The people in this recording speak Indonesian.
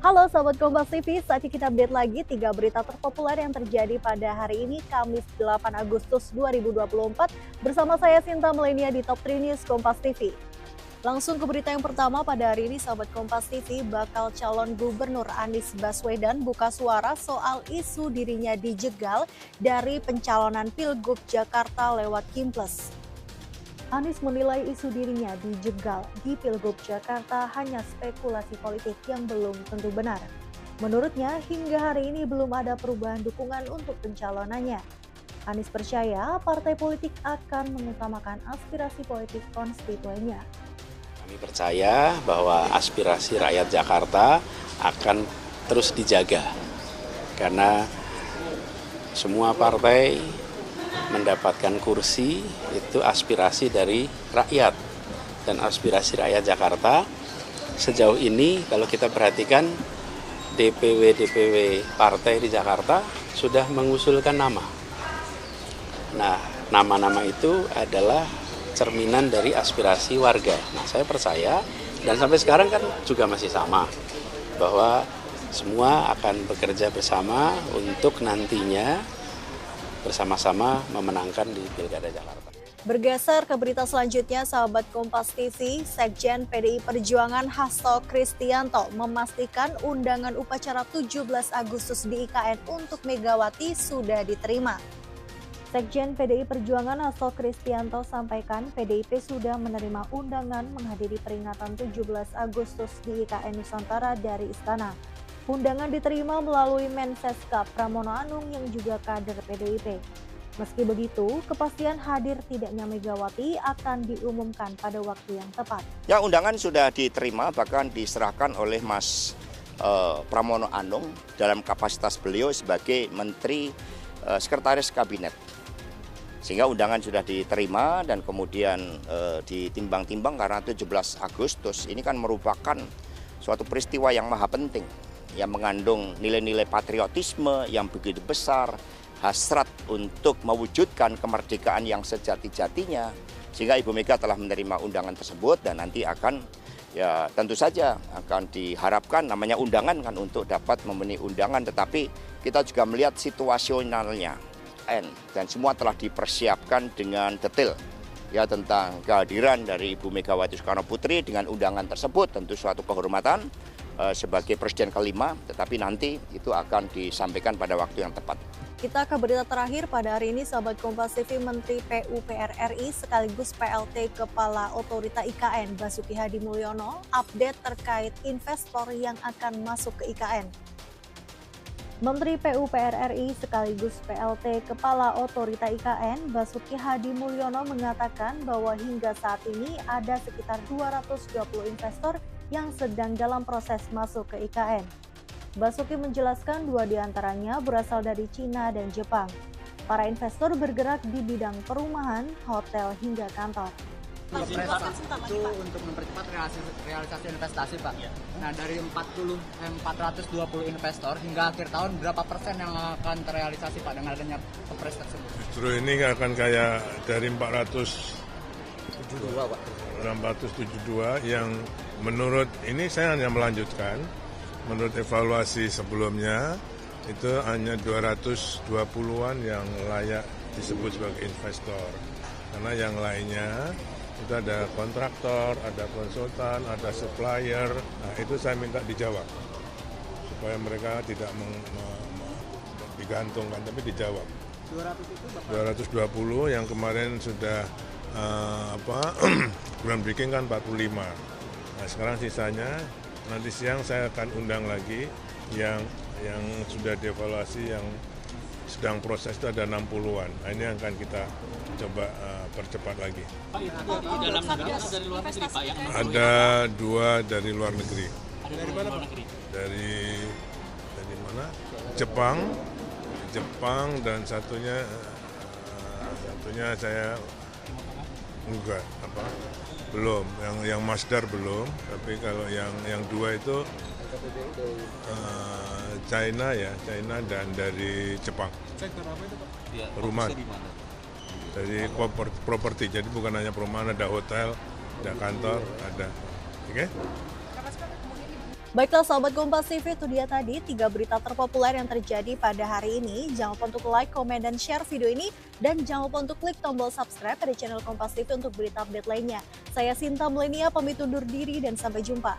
Halo Sobat Kompas TV, saatnya kita update lagi 3 berita terpopuler yang terjadi pada hari ini, Kamis 8 Agustus 2024. Bersama saya Sinta Melenia di Top 3 News Kompas TV. Langsung ke berita yang pertama pada hari ini, Sobat Kompas TV, bakal calon gubernur Anies Baswedan buka suara soal isu dirinya dijegal dari pencalonan Pilgub Jakarta lewat Kimples. Anies menilai isu dirinya dijegal di Pilgub Jakarta hanya spekulasi politik yang belum tentu benar. Menurutnya, hingga hari ini belum ada perubahan dukungan untuk pencalonannya. Anies percaya partai politik akan mengutamakan aspirasi politik konstituennya. Kami percaya bahwa aspirasi rakyat Jakarta akan terus dijaga karena semua partai mendapatkan kursi itu aspirasi dari rakyat, dan aspirasi rakyat Jakarta sejauh ini kalau kita perhatikan DPW partai di Jakarta sudah mengusulkan nama. Nah, nama-nama itu adalah cerminan dari aspirasi warga. Nah, saya percaya dan sampai sekarang kan juga masih sama bahwa semua akan bekerja bersama untuk nantinya bersama-sama memenangkan di Pilkada Jakarta. Bergeser ke berita selanjutnya, sahabat Kompas TV, Sekjen PDI Perjuangan Hasto Kristianto memastikan undangan upacara 17 Agustus di IKN untuk Megawati sudah diterima. Sekjen PDI Perjuangan Hasto Kristianto sampaikan PDIP sudah menerima undangan menghadiri peringatan 17 Agustus di IKN Nusantara dari Istana. Undangan diterima melalui Mensescap Pramono Anung yang juga kader PDIP. Meski begitu, kepastian hadir tidaknya Megawati akan diumumkan pada waktu yang tepat. Ya, undangan sudah diterima, bahkan diserahkan oleh Mas Pramono Anung dalam kapasitas beliau sebagai Menteri Sekretaris Kabinet. Sehingga undangan sudah diterima dan kemudian ditimbang-timbang karena 17 Agustus ini kan merupakan suatu peristiwa yang maha penting, yang mengandung nilai-nilai patriotisme yang begitu besar, hasrat untuk mewujudkan kemerdekaan yang sejati-jatinya, sehingga Ibu Mega telah menerima undangan tersebut dan nanti akan, ya tentu saja akan diharapkan namanya undangan kan untuk dapat memenuhi undangan, tetapi kita juga melihat situasionalnya dan semua telah dipersiapkan dengan detail ya tentang kehadiran dari Ibu Megawati Soekarno Putri dengan undangan tersebut, tentu suatu kehormatan sebagai Presiden kelima, tetapi nanti itu akan disampaikan pada waktu yang tepat. Kita ke berita terakhir pada hari ini, sahabat Kompas TV, Menteri PUPR RI sekaligus PLT Kepala Otorita IKN Basuki Hadi Mulyono update terkait investor yang akan masuk ke IKN. Menteri PUPR RI sekaligus PLT Kepala Otorita IKN Basuki Hadi Mulyono mengatakan bahwa hingga saat ini ada sekitar 220 investor yang sedang dalam proses masuk ke IKN. Basuki menjelaskan 2 diantaranya berasal dari Cina dan Jepang. Para investor bergerak di bidang perumahan, hotel, hingga kantor. Itu untuk mempercepat realisasi investasi, Pak. Ya. Nah, dari 420 investor hingga akhir tahun berapa persen yang akan terrealisasi, Pak, dengan adanya kepres tersebut? Justru ini akan kayak dari 72, Pak. 472 yang menurut ini saya hanya melanjutkan, menurut evaluasi sebelumnya itu hanya 220-an yang layak disebut sebagai investor. Karena yang lainnya itu ada kontraktor, ada konsultan, ada supplier. Nah, itu saya minta dijawab supaya mereka tidak digantungkan, tapi dijawab. 220 yang kemarin sudah groundbreaking kan 45. Nah, sekarang sisanya nanti siang saya akan undang lagi yang sudah dievaluasi, yang sedang proses itu ada 60-an. Nah, ini yang akan kita coba percepat lagi. Pak, itu dari dalam negeri atau dari luar negeri, Pak? Ada 2 dari luar negeri. Dari mana, Pak? Dari mana? Jepang dan satunya saya enggak belum, yang Masdar belum, tapi kalau yang 2 itu China dan dari Jepang. Sektor apa itu, Pak? Rumah. Dari properti, jadi bukan hanya perumahan, ada hotel, ada kantor, ada. Oke? Baiklah sahabat Kompas TV, itu dia tadi 3 berita terpopuler yang terjadi pada hari ini. Jangan lupa untuk like, komen, dan share video ini. Dan jangan lupa untuk klik tombol subscribe pada channel Kompas TV untuk berita update lainnya. Saya Sinta Melenia, pamit undur diri dan sampai jumpa.